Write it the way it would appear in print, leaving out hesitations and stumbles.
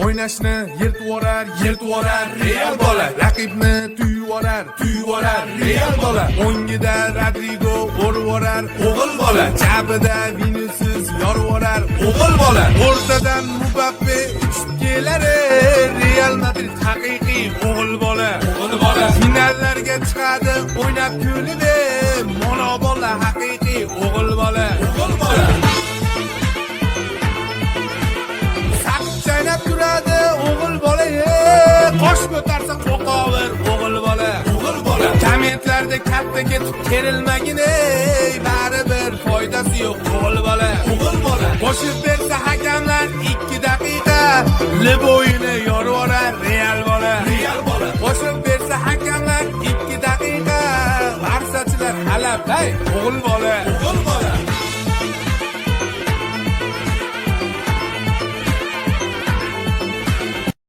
O'ynashni yirtib yuborar Real bola. Raqibni tuyib yuborar Real bola. O'ngida Rodrigo urib yuborar o'g'il bola. Jabida Vinicius yorib yuborar o'g'il bola. O'rtadan Mbappe uchib kelar Real Madrid haqiqiy o'g'il bola. Finallarga chiqadi o'ynab kulib Mono bola haqiqiy o'g'il bola. Chaynab turadi o'g'il bola, qosh ko'tarsa qo'qover o'g'il bola. Kommentlarda katta ketib kerilmagin, baribir foydasi yo'q o'g'il bola. Qo'shib bersa hakamlar 2 daqiqa, lib o'yini yorib olar Real bola. Qo'shib bersa hakamlar 2 daqiqa, barsachilar halab, o'g'il bola.